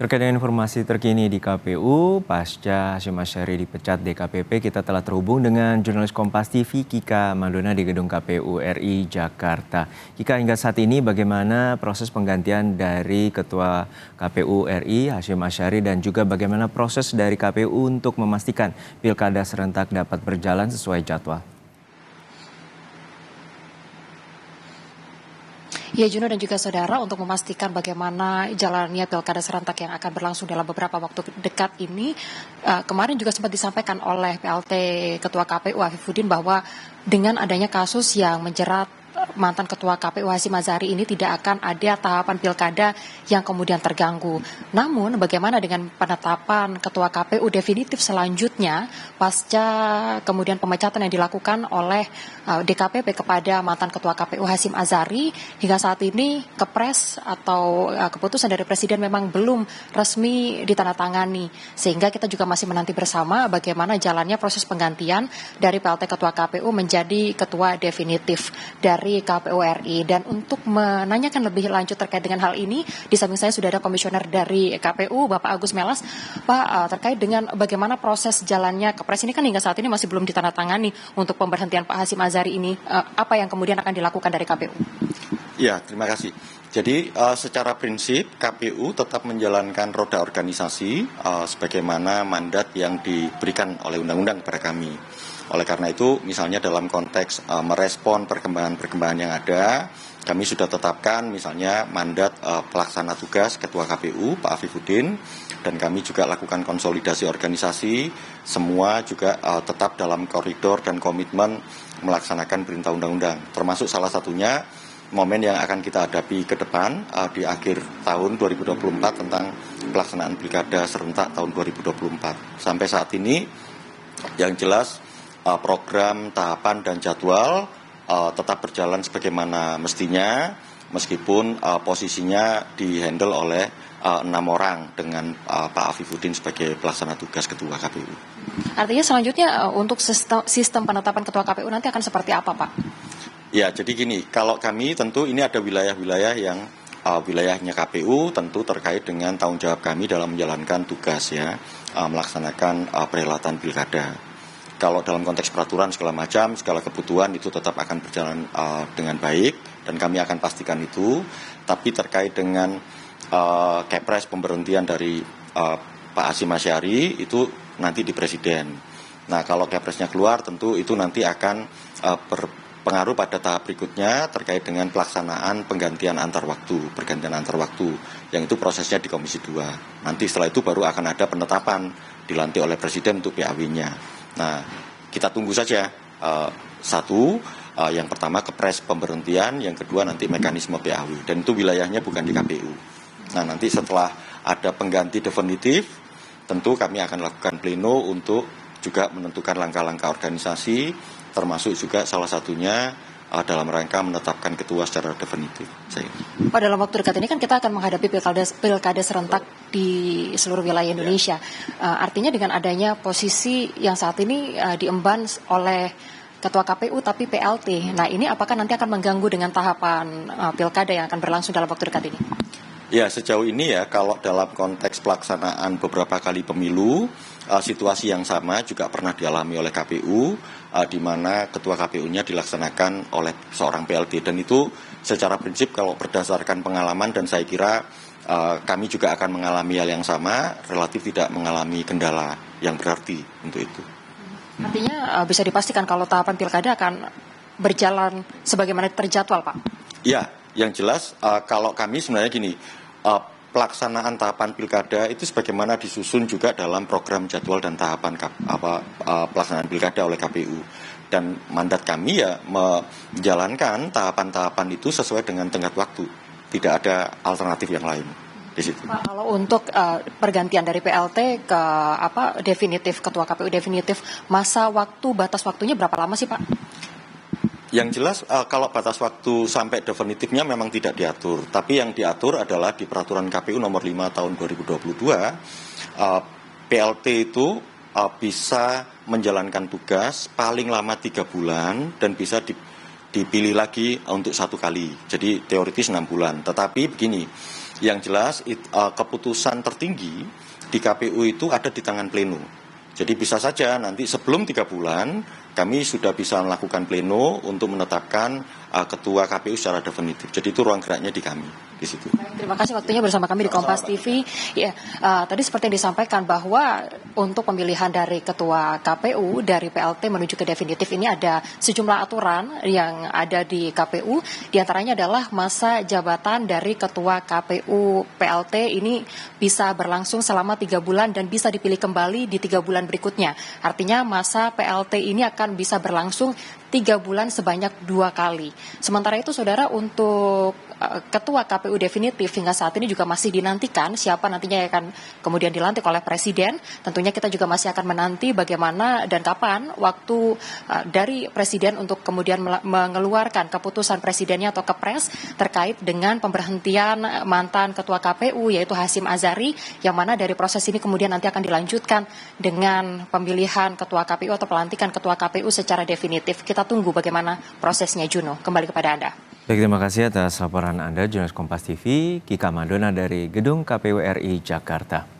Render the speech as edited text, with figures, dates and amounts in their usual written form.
Terkait dengan informasi terkini di KPU, pasca Hasyim Asyari dipecat DKPP, kita telah terhubung dengan jurnalis Kompas TV Kika Madona di Gedung KPU RI Jakarta. Kika, hingga saat ini bagaimana proses penggantian dari Ketua KPU RI Hasyim Asyari dan juga bagaimana proses dari KPU untuk memastikan pilkada serentak dapat berjalan sesuai jadwal? Ya, Juno dan juga saudara, untuk memastikan bagaimana jalannya pilkada serentak yang akan berlangsung dalam beberapa waktu dekat ini, kemarin juga sempat disampaikan oleh PLT Ketua KPU Afifuddin bahwa dengan adanya kasus yang menjerat mantan Ketua KPU Hasyim Asyari ini tidak akan ada tahapan pilkada yang kemudian terganggu. Namun bagaimana dengan penetapan Ketua KPU definitif selanjutnya pasca kemudian pemecatan yang dilakukan oleh DKPP kepada mantan Ketua KPU Hasyim Asyari, hingga saat ini kepres atau keputusan dari Presiden memang belum resmi ditandatangani, sehingga kita juga masih menanti bersama bagaimana jalannya proses penggantian dari PLT Ketua KPU menjadi Ketua definitif dari KPU RI. Dan untuk menanyakan lebih lanjut terkait dengan hal ini, di samping saya sudah ada komisioner dari KPU, Bapak Agus Melas. Pak, terkait dengan bagaimana proses jalannya kepres ini kan hingga saat ini masih belum ditandatangani untuk pemberhentian Pak Hasyim Asyari ini, apa yang kemudian akan dilakukan dari KPU? Ya, terima kasih. Jadi secara prinsip KPU tetap menjalankan roda organisasi sebagaimana mandat yang diberikan oleh undang-undang kepada kami. Oleh karena itu, misalnya dalam konteks merespon perkembangan-perkembangan yang ada, kami sudah tetapkan misalnya mandat pelaksana tugas Ketua KPU, Pak Afifuddin, dan kami juga lakukan konsolidasi organisasi, semua juga tetap dalam koridor dan komitmen melaksanakan perintah undang-undang. Termasuk salah satunya momen yang akan kita hadapi ke depan di akhir tahun 2024 tentang pelaksanaan pilkada serentak tahun 2024. Sampai saat ini, yang jelas program, tahapan, dan jadwal tetap berjalan sebagaimana mestinya, meskipun posisinya dihandle oleh 6 orang dengan Pak Afifuddin sebagai pelaksana tugas Ketua KPU. Artinya selanjutnya untuk sistem penetapan Ketua KPU nanti akan seperti apa, Pak? Ya, jadi gini, kalau kami tentu ini ada wilayah-wilayah yang wilayahnya KPU tentu terkait dengan tanggung jawab kami dalam menjalankan tugas ya, melaksanakan perhelatan pilkada. Kalau dalam konteks peraturan segala macam, segala kebutuhan itu tetap akan berjalan dengan baik dan kami akan pastikan itu. Tapi terkait dengan kepres pemberhentian dari Pak Hasyim Asyari itu nanti di Presiden. Nah, kalau kepresnya keluar tentu itu nanti akan berpengaruh pada tahap berikutnya terkait dengan pelaksanaan pergantian antar waktu, yang itu prosesnya di Komisi 2. Nanti setelah itu baru akan ada penetapan dilantik oleh Presiden untuk PAW-nya. Nah, kita tunggu saja. Yang pertama kepres pemberhentian, yang kedua nanti mekanisme PAW, dan itu wilayahnya bukan di KPU. Nah, nanti setelah ada pengganti definitif, tentu kami akan lakukan pleno untuk juga menentukan langkah-langkah organisasi, termasuk juga salah satunya dalam rangka menetapkan ketua secara definitif. Pada dalam waktu dekat ini kan kita akan menghadapi pilkada serentak di seluruh wilayah Indonesia. Artinya dengan adanya posisi yang saat ini diemban oleh Ketua KPU tapi PLT. Nah, ini apakah nanti akan mengganggu dengan tahapan pilkada yang akan berlangsung dalam waktu dekat ini? Ya, sejauh ini ya, kalau dalam konteks pelaksanaan beberapa kali pemilu, situasi yang sama juga pernah dialami oleh KPU, di mana ketua KPU-nya dilaksanakan oleh seorang PLT. Dan itu secara prinsip kalau berdasarkan pengalaman, dan saya kira kami juga akan mengalami hal yang sama, relatif tidak mengalami kendala yang berarti untuk itu. Artinya bisa dipastikan kalau tahapan pilkada akan berjalan sebagaimana terjadwal, Pak? Ya, yang jelas kalau kami sebenarnya gini, pelaksanaan tahapan pilkada itu sebagaimana disusun juga dalam program jadwal dan tahapan pelaksanaan pilkada oleh KPU. Dan mandat kami ya menjalankan tahapan-tahapan itu sesuai dengan tenggat waktu. Tidak ada alternatif yang lain di situ. Pak, kalau untuk pergantian dari PLT ke definitif, Ketua KPU definitif, batas waktunya berapa lama sih, Pak? Yang jelas kalau batas waktu sampai definitifnya memang tidak diatur, tapi yang diatur adalah di peraturan KPU nomor 5 tahun 2022, PLT itu bisa menjalankan tugas paling lama 3 bulan dan bisa dipilih lagi untuk 1 kali, jadi teoritis 6 bulan. Tetapi begini, Yang jelas keputusan tertinggi di KPU itu ada di tangan pleno. Jadi bisa saja nanti sebelum 3 bulan kami sudah bisa melakukan pleno untuk menetapkan ketua KPU secara definitif. Jadi itu ruang geraknya di kami di situ. Terima kasih waktunya bersama kami di Kompas TV. Ya, tadi seperti yang disampaikan bahwa untuk pemilihan dari ketua KPU dari PLT menuju ke definitif ini ada sejumlah aturan yang ada di KPU. Di antaranya adalah masa jabatan dari ketua KPU PLT ini bisa berlangsung selama 3 bulan dan bisa dipilih kembali di 3 bulan berikutnya. Artinya masa PLT ini akan bisa berlangsung 3 bulan sebanyak 2 kali. Sementara itu saudara, untuk ketua KPU definitif hingga saat ini juga masih dinantikan siapa nantinya yang akan kemudian dilantik oleh Presiden. Tentunya kita juga masih akan menanti bagaimana dan kapan waktu dari Presiden untuk kemudian mengeluarkan keputusan Presidennya atau Kepres terkait dengan pemberhentian mantan ketua KPU yaitu Hasyim Azhari, yang mana dari proses ini kemudian nanti akan dilanjutkan dengan pemilihan ketua KPU atau pelantikan ketua KPU secara definitif. Kita tunggu bagaimana prosesnya, Juno. Kembali kepada Anda. Baik, terima kasih atas laporan Anda, jurnalis Kompas TV, Kika Madona dari Gedung KPU RI Jakarta.